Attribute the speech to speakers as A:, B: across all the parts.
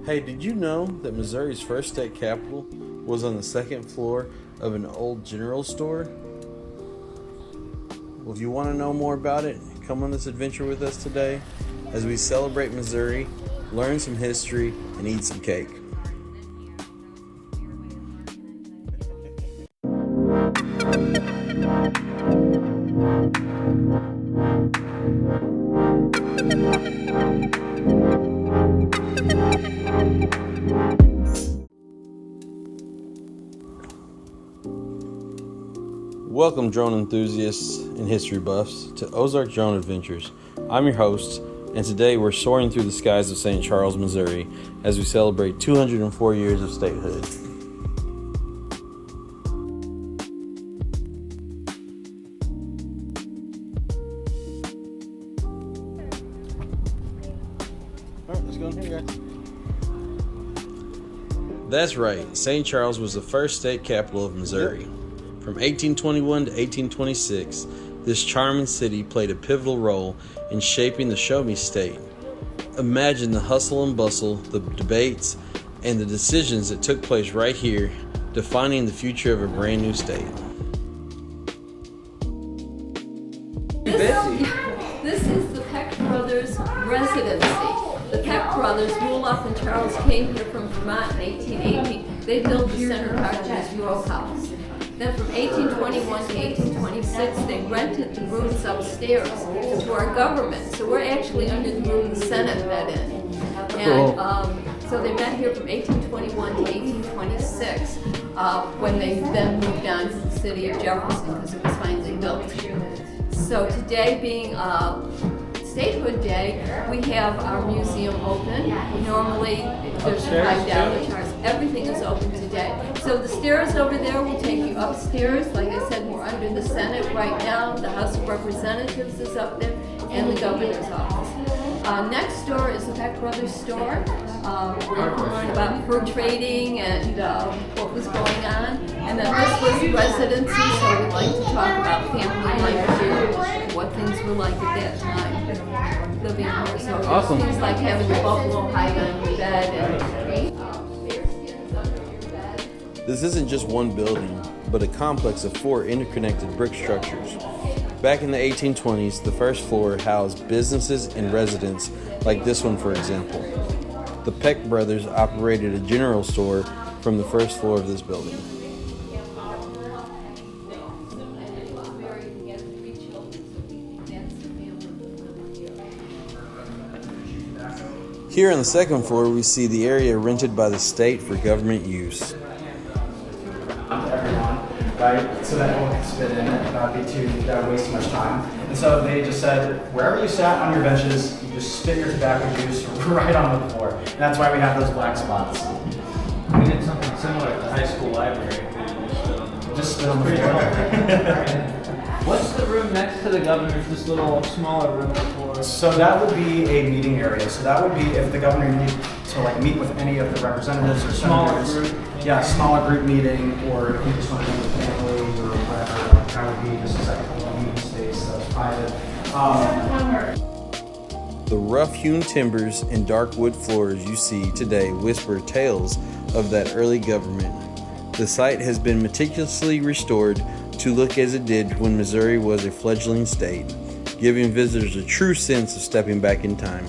A: Hey, did you know that Missouri's first state capitol was on the second floor of an old general store? Well, if you want to know more about it, come on this adventure with us today as we celebrate Missouri, learn some history, and eat some cake. Welcome, drone enthusiasts and history buffs, to Ozark Drone Adventures. I'm your host, and today we're soaring through the skies of St. Charles, Missouri, as we celebrate 204 years of statehood. Alright, let's go in here, guys. That's right, St. Charles was the first state capital of Missouri. From 1821 to 1826, this charming city played a pivotal role in shaping the Show Me State. Imagine the hustle and bustle, the debates, and the decisions that took place right here, defining the future of a brand new state.
B: This is the Peck Brothers residency. The Peck Brothers, Rulof and Charles, came here from Vermont in 1880. They built the Center Carter's Row House. Then from 1821 to 1826, they rented the rooms upstairs to our government. So we're actually under the room the Senate met in. And so they met here from 1821 to 1826, when they then moved on to the city of Jefferson because it was finally built. So today being Statehood Day, we have our museum open. Normally, there's $5 charge. Everything is open today. So the stairs over there will take you upstairs. Like I said, we're under the Senate right now. The House of Representatives is up there, and the governor's office. Next door is the Peck Brothers store, where you can learn about fur trading and what was going on. And then this was residency, so we'd like to talk about family life here, what things were like at that time. Living here, so
A: Awesome.
B: Things like having the buffalo hide on your bed and bear skins under your bed.
A: This isn't just one building, but a complex of 4 interconnected brick structures. Back in the 1820s, the first floor housed businesses and residents like this one, for example. The Peck brothers operated a general store from the first floor of this building. Here on the second floor, we see the area rented by the state for government use.
C: Everyone, right? So that no one could spit in it. That would waste too much time. And so they just said, wherever you sat on your benches, you just spit your tobacco juice right on the floor. And that's why we have those black spots.
D: We did something similar at the high school library.
C: Just spit on the floor.
D: What's the room next to the governor's, this little smaller room for?
C: So that would be a meeting area. So that would be if the governor needed to meet with any of the representatives or
D: Smaller
C: senators.
D: group?
C: Yeah, smaller group meeting, or if you just want to meet with family or whatever, that would be just a second meeting space that's private.
A: The rough-hewn timbers and dark wood floors you see today whisper tales of that early government. The site has been meticulously restored to look as it did when Missouri was a fledgling state, giving visitors a true sense of stepping back in time.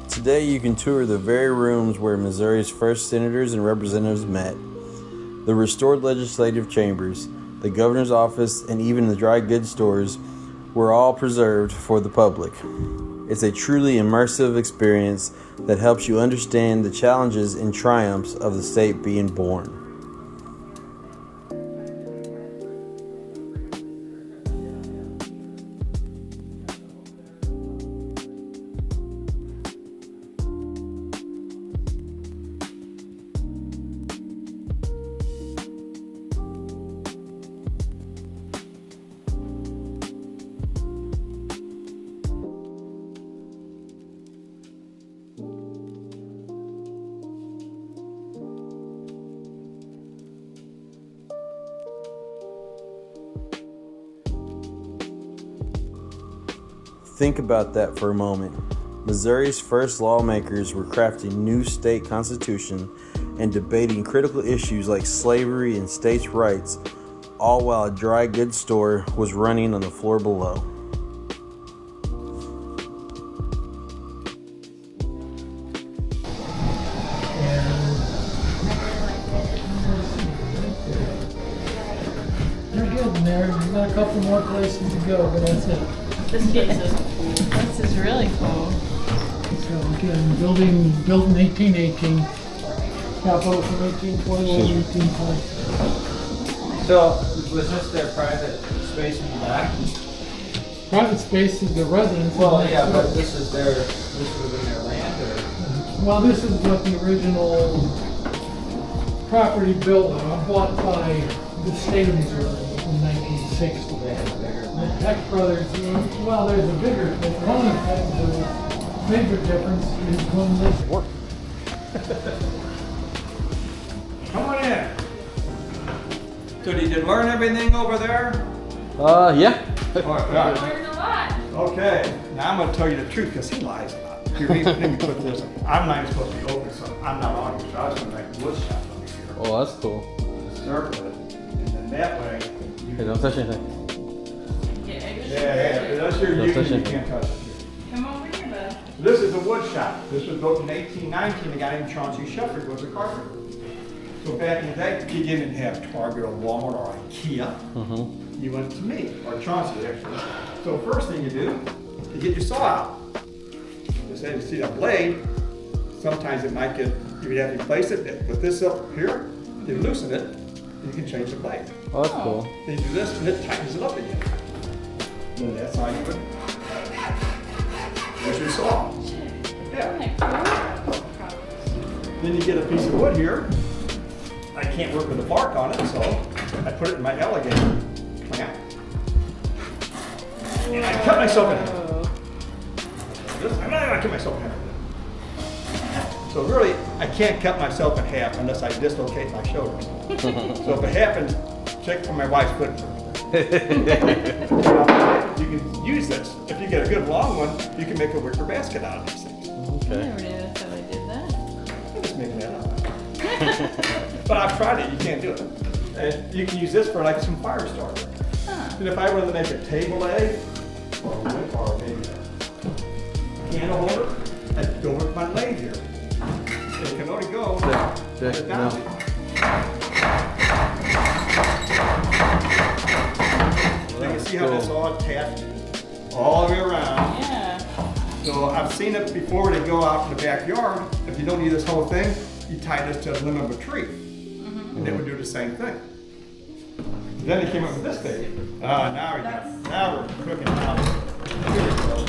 A: Today you can tour the very rooms where Missouri's first senators and representatives met. The restored legislative chambers, the governor's office, and even the dry goods stores were all preserved for the public. It's a truly immersive experience that helps you understand the challenges and triumphs of the state being born. Think about that for a moment. Missouri's first lawmakers were crafting new state constitution and debating critical issues like slavery and states' rights, all while a dry goods store was running on the floor below.
E: You're getting there. You've got a couple more places to go, but that's it.
F: This place is cool. This is really cool.
E: So again, built in 1818. Capital from 1821, 1820.
D: So, was this their private space in the back?
E: Private space is the residence.
D: Well, yeah, but this would have been their land, or?
E: Well, this is what the original property bought by the state of Missouri in 1960.
D: They had a bigger
E: The
D: land.
E: Peck brothers, well, there's a bigger, one of the major difference is when this worked.
G: Come on in. So did you learn everything over there?
A: Yeah.
F: Learned a lot.
G: Okay, now I'm gonna tell you the truth because he lies a lot. Here, let me put this, I'm not even supposed to be open, so I'm not on here, so I was gonna make a wood shop over here.
A: Oh, that's cool.
G: Circle it, and then that way, you
A: Hey, don't touch anything.
G: yeah, that's your,
A: Don't
G: you
A: touch
G: can't
A: anything.
G: touch it.
F: Come over here, bud.
G: This is a wood shop. This was built in 1819. A guy named Chauncey Shepard was a carpenter. So back in the day, you didn't have Target or Walmart or IKEA. You went to me, or Chauncey actually. So first thing you do, you get your saw out. Just as you see that blade, sometimes it might get, you would have to replace it. With this up here, you loosen it, and you can change the blade.
A: Oh, that's cool.
G: Then you do this, and it tightens it up again. Then that's how you would. There's your saw. Yeah. Then you get a piece of wood here. I can't work with the bark on it, so I put it in my alligator clamp. And I cut myself in half. I'm not gonna cut myself in half. So really, I can't cut myself in half unless I dislocate my shoulders. So if it happens, check for my wife's foot first. You can use this. If you get a good long one, you can make a wicker basket out of these things.
F: I
A: Okay.
F: never knew that's how they did that.
G: I'm just making that up. But I've tried it, you can't do it. And you can use this for like some fire starter. And if I were to make a table leg, or maybe a candle holder, I'd go with my lathe here. And it can only go
A: Check,
G: down.
A: no.
G: You can see how that's all attached all the way around.
F: Yeah.
G: So I've seen it before, they go out in the backyard. If you don't need this whole thing, you tie this to the limb of a tree. And they would do the same thing. Then they came up with this baby. Now we're cooking now. Here we go.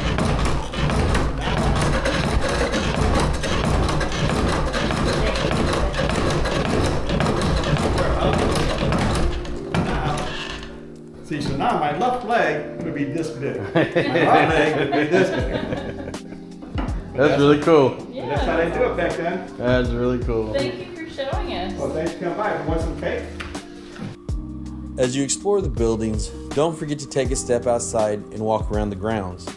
G: See, so now my left leg would be this big. My right leg would be this big.
A: That's really cool.
F: Yeah.
G: That's how they do it back then.
A: That's really cool.
F: Thank you for showing us.
G: Well, thanks for coming by. If you want some cake?
A: As you explore the buildings, don't forget to take a step outside and walk around the grounds.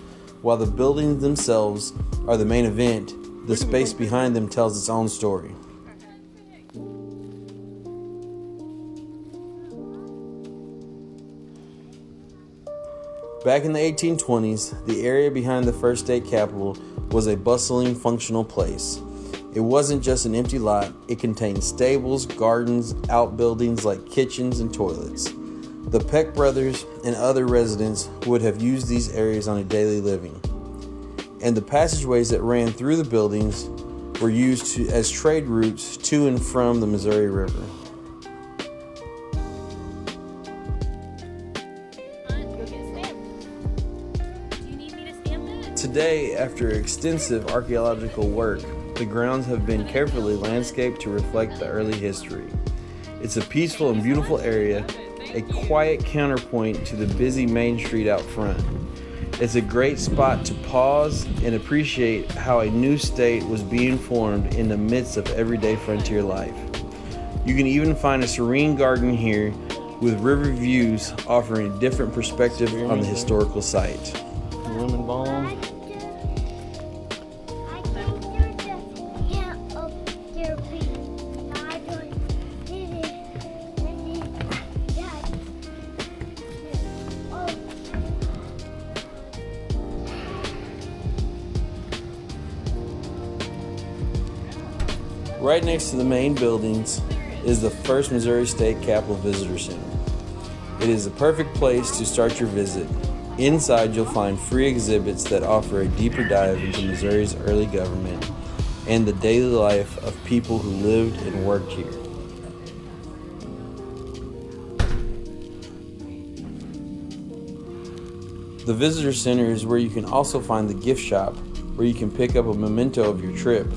A: While the buildings themselves are the main event, the space behind them tells its own story. Back in the 1820s, the area behind the first state capitol was a bustling, functional place. It wasn't just an empty lot, it contained stables, gardens, outbuildings like kitchens and toilets. The Peck brothers and other residents would have used these areas on a daily living. And the passageways that ran through the buildings were used as trade routes to and from the Missouri River. Today, after extensive archaeological work, the grounds have been carefully landscaped to reflect the early history. It's a peaceful and beautiful area, a quiet counterpoint to the busy main street out front. It's a great spot to pause and appreciate how a new state was being formed in the midst of everyday frontier life. You can even find a serene garden here with river views offering a different perspective on the historical site.
H: Lemon balm.
A: Right next to the main buildings is the First Missouri State Capitol Visitor Center. It is the perfect place to start your visit. Inside, you'll find free exhibits that offer a deeper dive into Missouri's early government and the daily life of people who lived and worked here. The Visitor Center is where you can also find the gift shop, where you can pick up a memento of your trip.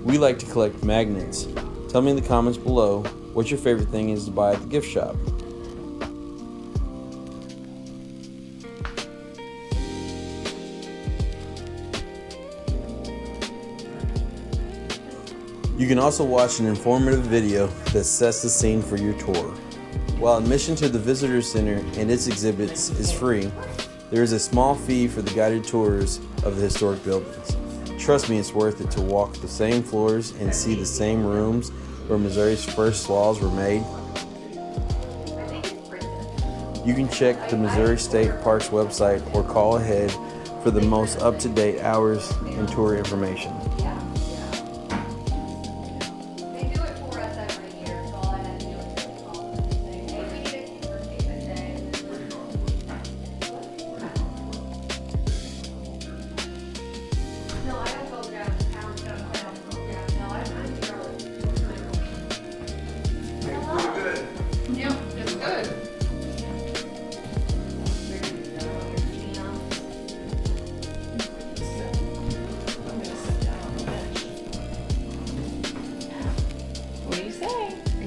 A: We like to collect magnets. Tell me in the comments below what your favorite thing is to buy at the gift shop. You can also watch an informative video that sets the scene for your tour. While admission to the Visitor Center and its exhibits is free, there is a small fee for the guided tours of the historic buildings. Trust me, it's worth it to walk the same floors and see the same rooms where Missouri's first laws were made. You can check the Missouri State Parks website or call ahead for the most up-to-date hours and tour information.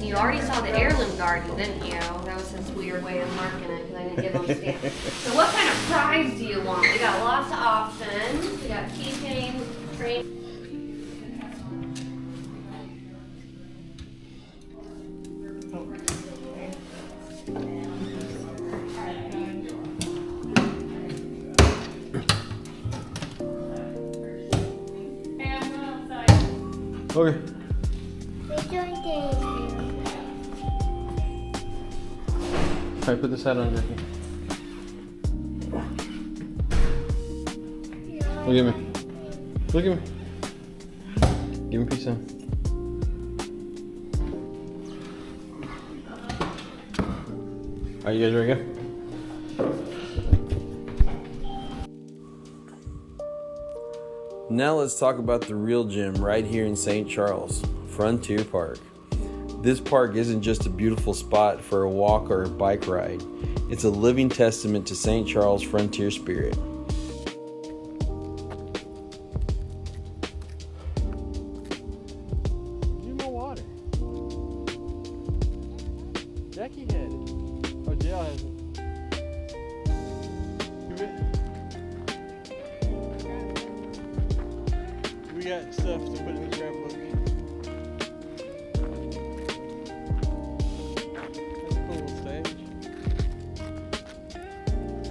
H: You already saw the heirloom garden, didn't you? That was his weird way of marking it because I didn't give him a stamp. So what kind of prize do you want? We got lots of options. We got keychains, train.
A: Okay. Alright, put this hat on, Jackie. Look at me. Look at me. Give me a piece of. Alright, you guys ready to go? Now let's talk about the real gem right here in St. Charles, Frontier Park. This park isn't just a beautiful spot for a walk or a bike ride. It's a living testament to St. Charles' frontier spirit. Give my water. Jackie had it. Oh, Jill has it. Give it. We got stuff to put in the scrapbook.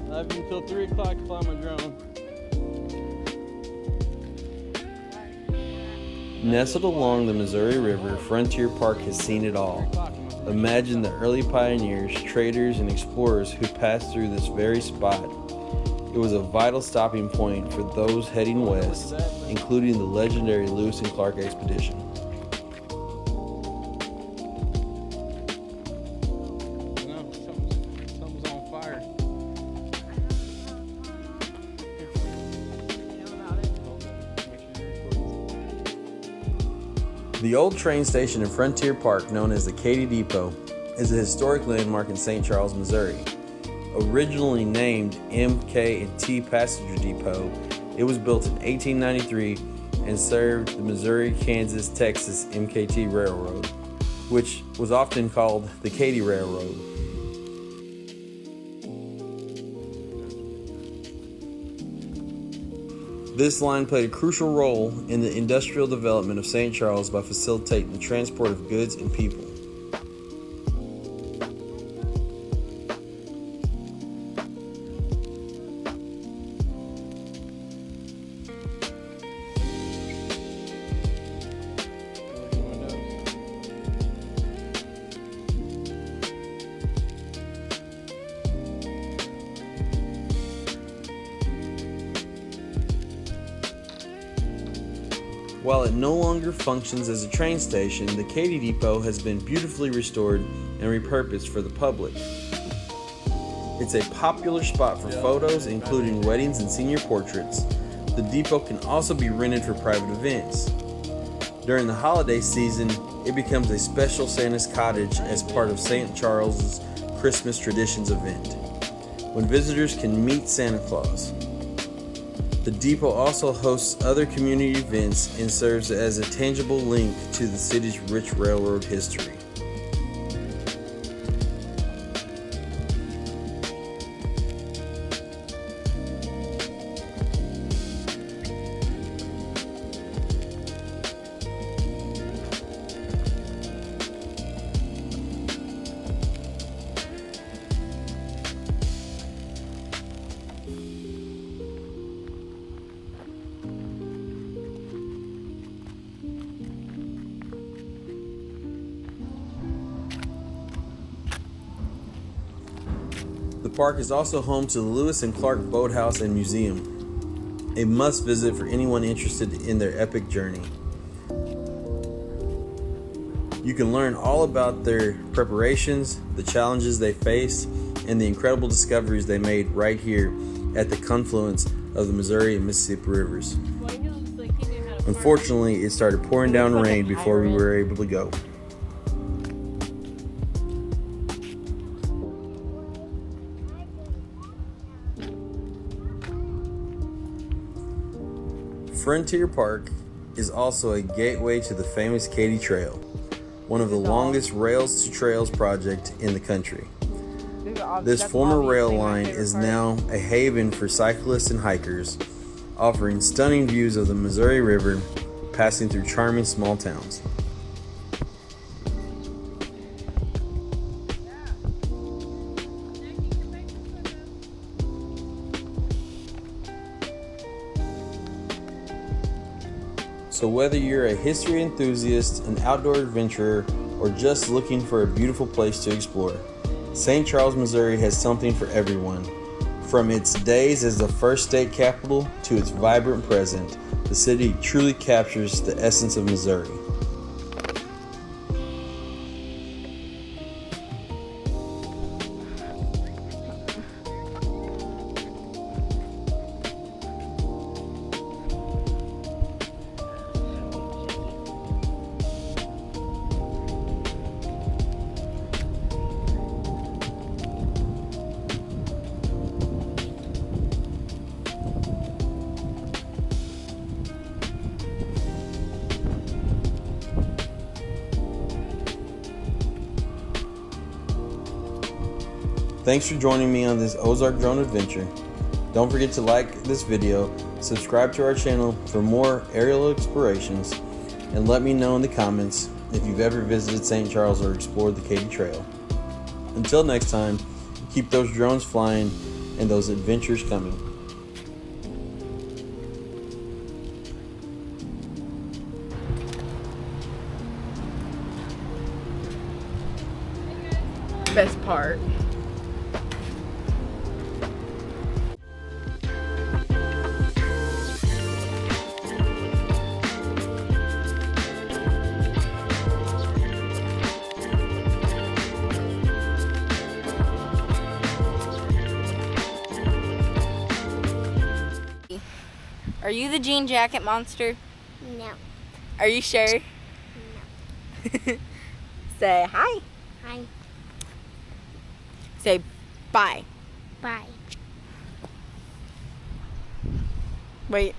A: I have until 3 o'clock to fly my drone. Nestled along the Missouri River, Frontier Park has seen it all. Imagine the early pioneers, traders, and explorers who passed through this very spot. It was a vital stopping point for those heading west, including the legendary Lewis and Clark expedition. Something's on fire. The old train station in Frontier Park, known as the Katy Depot, is a historic landmark in St. Charles, Missouri. Originally named M.K.&T Passenger Depot, it was built in 1893 and served the Missouri-Kansas-Texas MKT Railroad, which was often called the Katy Railroad. This line played a crucial role in the industrial development of St. Charles by facilitating the transport of goods and people. While it no longer functions as a train station, the Katy Depot has been beautifully restored and repurposed for the public. It's a popular spot for photos, including weddings and senior portraits. The depot can also be rented for private events. During the holiday season, it becomes a special Santa's cottage as part of St. Charles's Christmas Traditions event, when visitors can meet Santa Claus. The depot also hosts other community events and serves as a tangible link to the city's rich railroad history. The park is also home to the Lewis and Clark Boathouse and Museum, a must visit for anyone interested in their epic journey. You can learn all about their preparations, the challenges they faced, and the incredible discoveries they made right here at the confluence of the Missouri and Mississippi rivers. Unfortunately, it started pouring down rain before we were able to go. Frontier Park is also a gateway to the famous Katy Trail, one of the longest rails to trails project in the country. This former rail line is now a haven for cyclists and hikers, offering stunning views of the Missouri River, passing through charming small towns. So whether you're a history enthusiast, an outdoor adventurer, or just looking for a beautiful place to explore, St. Charles, Missouri has something for everyone. From its days as the first state capital to its vibrant present, the city truly captures the essence of Missouri. Thanks for joining me on this Ozark drone adventure. Don't forget to like this video, subscribe to our channel for more aerial explorations, and let me know in the comments if you've ever visited St. Charles or explored the Katy Trail. Until next time, keep those drones flying and those adventures coming.
I: Best part.
J: Are you the jean jacket monster?
K: No.
J: Are you sure?
K: No.
J: Say hi.
K: Hi.
J: Say bye.
K: Bye.
J: Wait.